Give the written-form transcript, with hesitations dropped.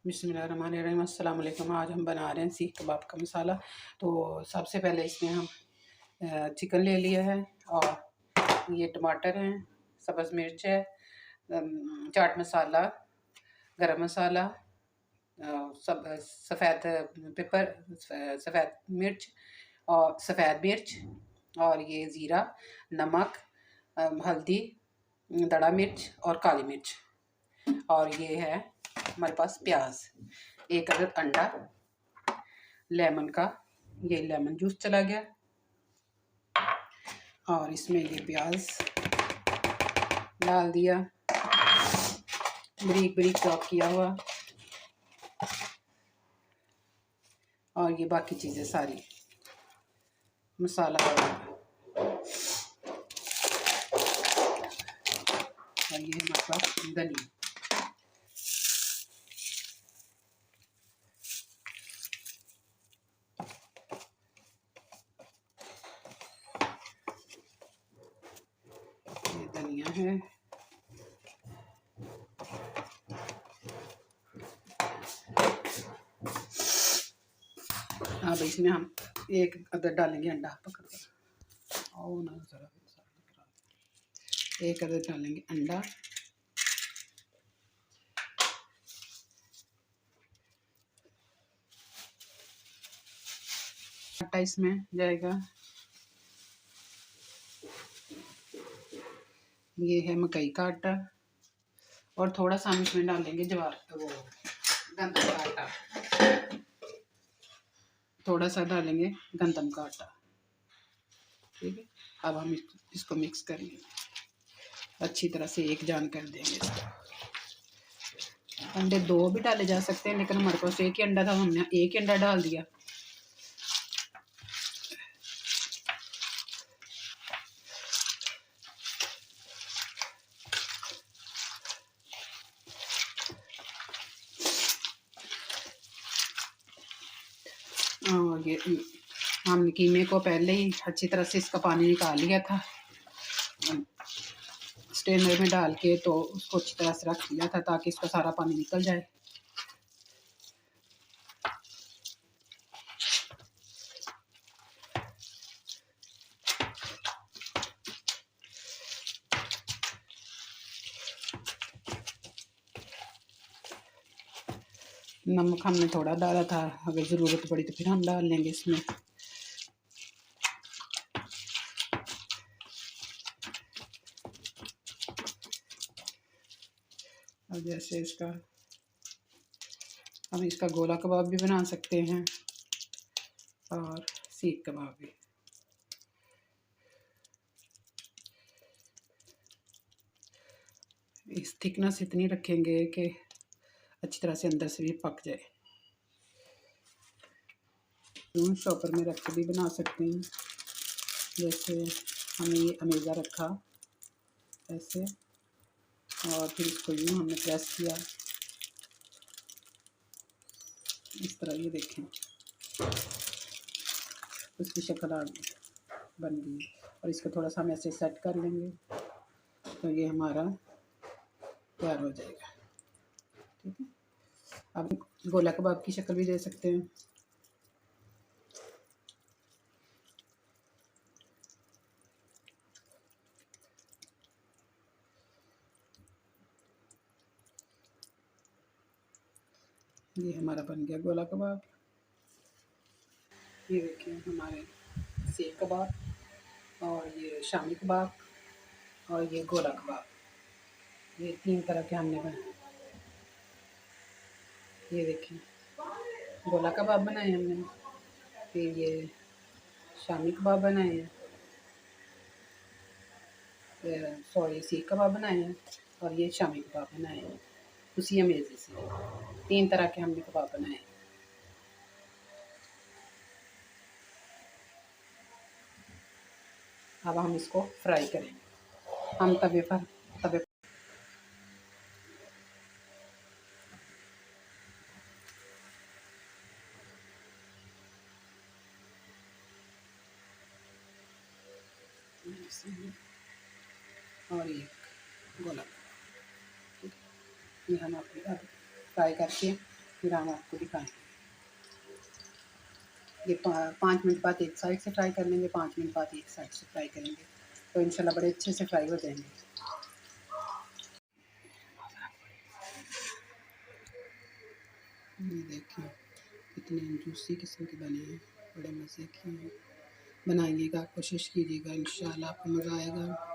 बिस्मिल्लाहिर्रहमानिर्रहीम। अस्सलाम वालेकुम। आज हम बना रहे हैं सीख कबाब का मसाला। तो सबसे पहले इसमें हम चिकन ले लिया है और ये टमाटर हैं, सब्ज़ मिर्च है, चाट मसाला, गरम मसाला, सब सफ़ेद पेपर, सफ़ेद मिर्च और सफ़ेद मिर्च और ये ज़ीरा, नमक, हल्दी, दड़ा मिर्च और काली मिर्च। और ये है हमारे पास प्याज, एक अदद अंडा, लेमन का ये लेमन जूस चला गया और इसमें ये प्याज डाल दिया, बारीक बारीक चॉप किया हुआ, और ये बाकी चीज़ें सारी मसाला और ये हमारे पास धनिया। ये धनिया है, अब इसमें हम एक अदद डालेंगे अंडा, पकड़ कर और ना ज़रा एक अदद डालेंगे अंडा, आटा इसमें जाएगा, ये है मकई का आटा और थोड़ा सा हम इसमें डालेंगे ज्वार वो गंदम का आटा, थोड़ा सा डालेंगे गंदम का आटा। ठीक है, अब हम इसको मिक्स करेंगे, अच्छी तरह से एक जान कर देंगे इसको। अंडे दो भी डाले जा सकते हैं, लेकिन हमारे पास एक ही अंडा था, हमने एक ही अंडा डाल दिया। और ये हमने कीमे को पहले ही अच्छी तरह से इसका पानी निकाल लिया था, स्ट्रेनर में डाल के, तो उसको अच्छी तरह से रख दिया था ताकि इसका सारा पानी निकल जाए। नमक हमने थोड़ा डाला था, अगर ज़रूरत पड़ी तो फिर हम डाल लेंगे इसमें। और जैसे हम इसका गोला कबाब भी बना सकते हैं और सीख कबाब भी। इस थिकनेस इतनी रखेंगे कि अच्छी तरह से अंदर से भी पक जाए। शॉपर में रख के भी बना सकते हैं, जैसे हमने ये अमेज़ा रखा ऐसे और फिर इसको यूँ हमने प्रेस किया, इस तरह ये देखें उसकी शक्ल आ गई, बन गई। और इसको थोड़ा सा हम ऐसे सेट कर लेंगे तो ये हमारा तैयार हो जाएगा। ठीक है, अब गोला कबाब की शक्ल भी दे सकते हैं। ये हमारा बन गया गोला कबाब। ये देखिए हमारे सीख कबाब और ये शामी कबाब और ये गोला कबाब, ये तीन तरह के हमने बनाए। ये देखिए गोला कबाब बनाए हमने, फिर ये शामी कबाब बनाए हैं, सॉरी सीख कबाब बनाए हैं और ये शामी कबाब बनाए हैं उसी अमेज़े से। तीन तरह के हमने कबाब बनाए हैं। अब हम इसको फ्राई करेंगे। हम तवे पर और ये गोला, ये हम अब फ्राई करके फिर हम आपको दिखाएंगे। ये 5 मिनट बाद एक साइड से फ्राई कर लेंगे, 5 मिनट बाद एक साइड से फ्राई करेंगे, तो इंशाल्लाह बड़े अच्छे से फ्राई हो जाएंगे। ये देखिए कितने जूसी किस्म के बने हैं, बड़े मज़े के हैं। बनाइएगा, कोशिश कीजिएगा, इंशाल्लाह आपको मज़ा आएगा।